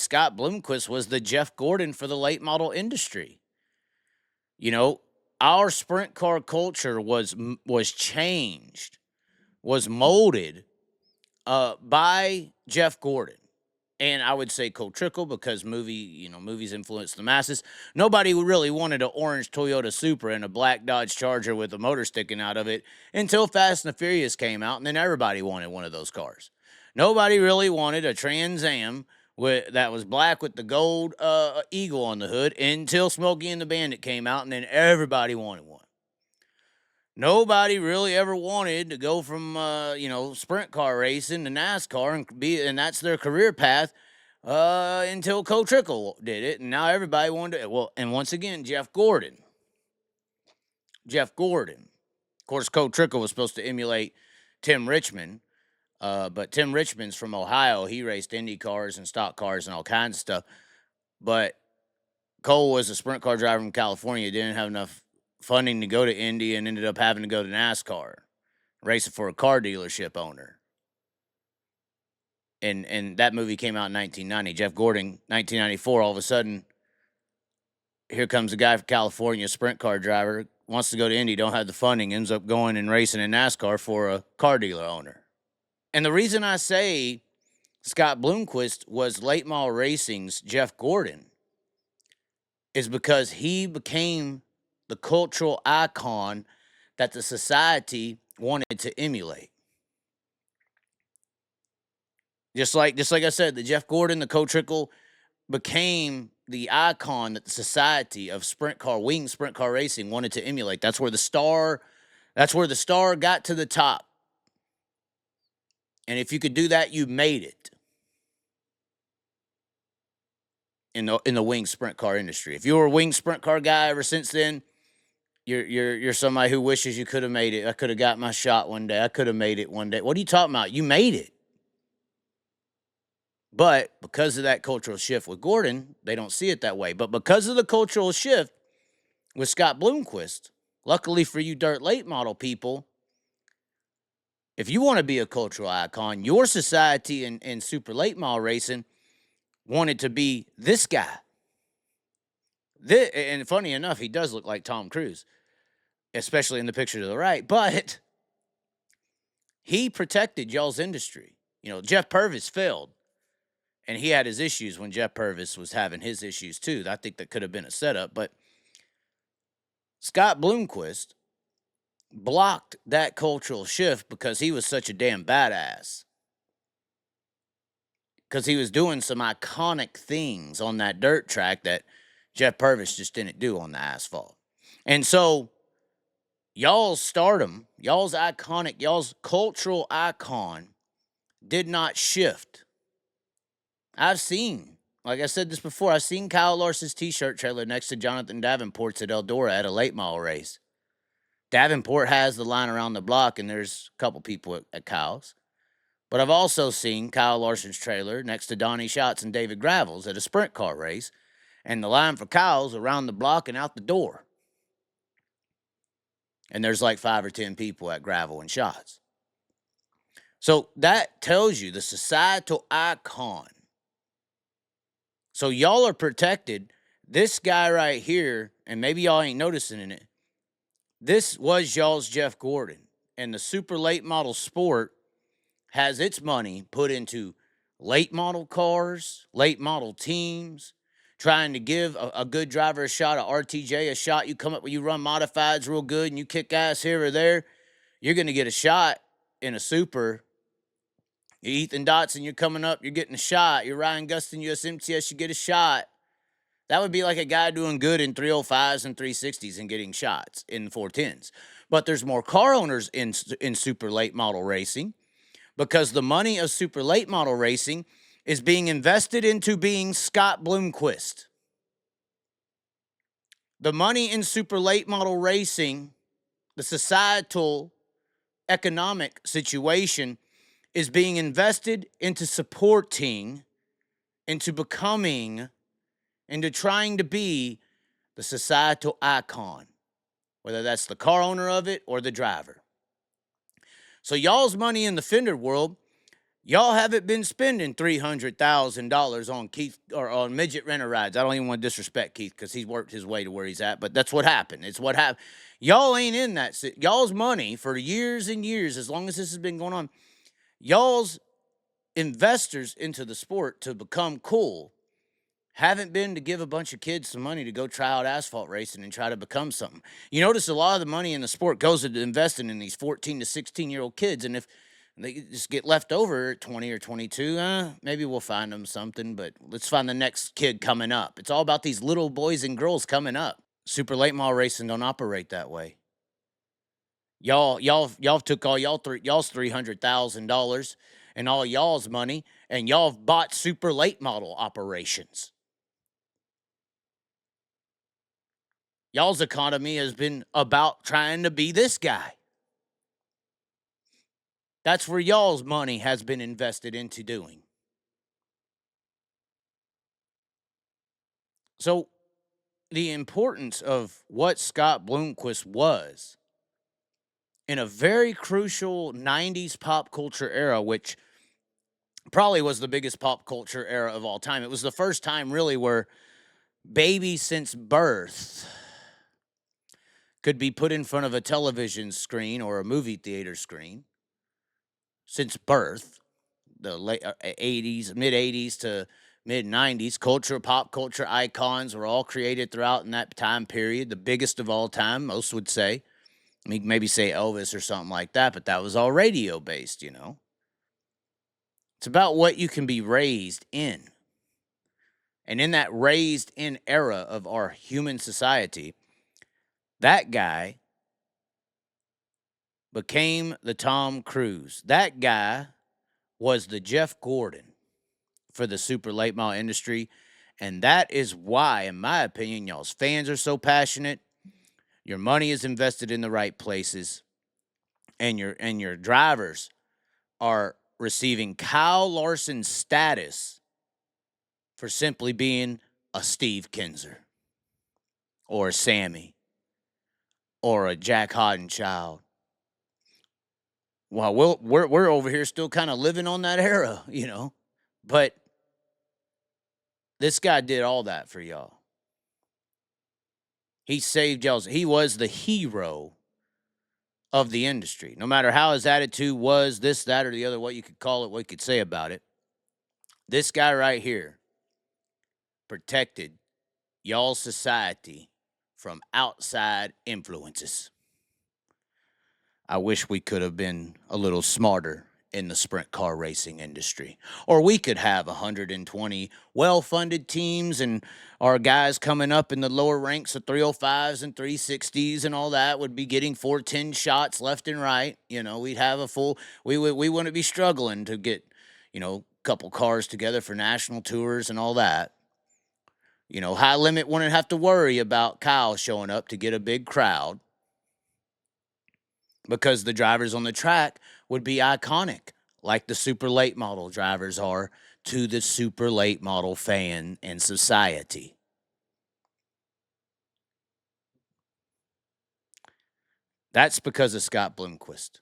Scott Bloomquist was the Jeff Gordon for the late model industry. You know, our sprint car culture was changed, was molded by Jeff Gordon. And I would say Cole Trickle because movies influence the masses. Nobody really wanted an orange Toyota Supra and a black Dodge Charger with a motor sticking out of it until Fast and the Furious came out, and then everybody wanted one of those cars. Nobody really wanted a Trans Am that was black with the gold eagle on the hood until Smokey and the Bandit came out, and then everybody wanted one. Nobody really ever wanted to go from sprint car racing to NASCAR and that's their career path until Cole Trickle did it, and now everybody wanted to. Well, and once again, Jeff Gordon. Of course, Cole Trickle was supposed to emulate Tim Richmond, but Tim Richmond's from Ohio. He raced Indy cars and stock cars and all kinds of stuff. But Cole was a sprint car driver from California. Didn't have enough funding to go to Indy and ended up having to go to NASCAR, racing for a car dealership owner. And that movie came out in 1990. Jeff Gordon, 1994, all of a sudden, here comes a guy from California, a sprint car driver, wants to go to Indy, don't have the funding, ends up going and racing in NASCAR for a car dealer owner. And the reason I say Scott Bloomquist was late model racing's Jeff Gordon is because he became the cultural icon that the society wanted to emulate. Just like I said, the Jeff Gordon, the Cole Trickle became the icon that the society of sprint car racing wanted to emulate. That's where the star got to the top. And if you could do that, you made it in the wing sprint car industry. If you were a wing sprint car guy ever since then, you're somebody who wishes you could have made it. I could have got my shot one day. I could have made it one day. What are you talking about? You made it. But because of that cultural shift with Gordon, they don't see it that way. But because of the cultural shift with Scott Bloomquist, luckily for you dirt late model people, if you want to be a cultural icon, your society in super late model racing wanted to be this guy. And funny enough, he does look like Tom Cruise, especially in the picture to the right. But he protected y'all's industry. Jeff Purvis failed. And he had his issues when Jeff Purvis was having his issues too. I think that could have been a setup. But Scott Bloomquist blocked that cultural shift because he was such a damn badass. Because he was doing some iconic things on that dirt track that Jeff Purvis just didn't do on the asphalt. And so y'all's stardom, y'all's cultural icon did not shift. I've seen, like I said this before, I've seen Kyle Larson's t-shirt trailer next to Jonathan Davenport's at Eldora at a late model race. Davenport has the line around the block, and there's a couple people at Kyle's. But I've also seen Kyle Larson's trailer next to Donnie Schatz and David Gravel's at a sprint car race, and the line for Kyle's around the block and out the door. And there's like 5 or 10 people at Gravel and Schatz. So that tells you the societal icon. So y'all are protected. This guy right here, and maybe y'all ain't noticing it, this was y'all's Jeff Gordon. And the super late model sport has its money put into late model cars, late model teams, trying to give a good driver a shot, a RTJ a shot. You run modifieds real good and you kick ass here or there, you're going to get a shot in a super. You're Ethan Dotson, you're coming up, you're getting a shot. You're Ryan Gustin, USMTS, you get a shot. That would be like a guy doing good in 305s and 360s and getting shots in 410s. But there's more car owners in super late model racing because the money of super late model racing is being invested into being Scott Bloomquist. The money in super late model racing, the societal economic situation is being invested into supporting, into becoming, into trying to be the societal icon, whether that's the car owner of it or the driver. So y'all's money in the fender world, Y'all haven't been spending $300,000 on Keith or on midget renter rides. I don't even want to disrespect Keith because he's worked his way to where he's at, but that's what happened. It's what happened. Y'all ain't in that. Y'all's money for years and years, as long as this has been going on, y'all's investors into the sport to become cool haven't been to give a bunch of kids some money to go try out asphalt racing and try to become something. You notice a lot of the money in the sport goes into investing in these 14 to 16-year-old kids, and if they just get left over at 20 or 22, maybe we'll find them something, but let's find the next kid coming up. It's all about these little boys and girls coming up. Super late model racing don't operate that way. Y'all took all y'all's $300,000 and all y'all's money, and y'all bought super late model operations. Y'all's economy has been about trying to be this guy. That's where y'all's money has been invested into doing. So, the importance of what Scott Bloomquist was in a very crucial 90s pop culture era, which probably was the biggest pop culture era of all time. It was the first time, really, where babies since birth could be put in front of a television screen or a movie theater screen since birth. The late 80s, mid 80s to mid 90s, pop culture icons were all created throughout in that time period. The biggest of all time, most would say. I mean, maybe say Elvis or something like that, but that was all radio based, you know. It's about what you can be raised in. And in that raised in era of our human society, that guy became the Tom Cruise. That guy was the Jeff Gordon for the super late model industry. And that is why, in my opinion, y'all's fans are so passionate. Your money is invested in the right places, and your drivers are receiving Kyle Larson status for simply being a Steve Kinzer or a Sammy or a Jack Hoddenchild. Well, we're over here still kind of living on that era, you know. But this guy did all that for y'all. He saved y'all's. He was the hero of the industry. No matter how his attitude was, this, that, or the other, what you could call it, what you could say about it. This guy right here protected y'all's society from outside influences. I wish we could have been a little smarter in the sprint car racing industry. Or we could have 120 well-funded teams, and our guys coming up in the lower ranks of 305s and 360s and all that would be getting 410 shots left and right. You know, we'd have a full, we wouldn't be struggling to get, you know, a couple cars together for national tours and all that. You know, High Limit wouldn't have to worry about Kyle showing up to get a big crowd, because the drivers on the track would be iconic, like the super late model drivers are to the super late model fan and society. That's because of Scott Bloomquist.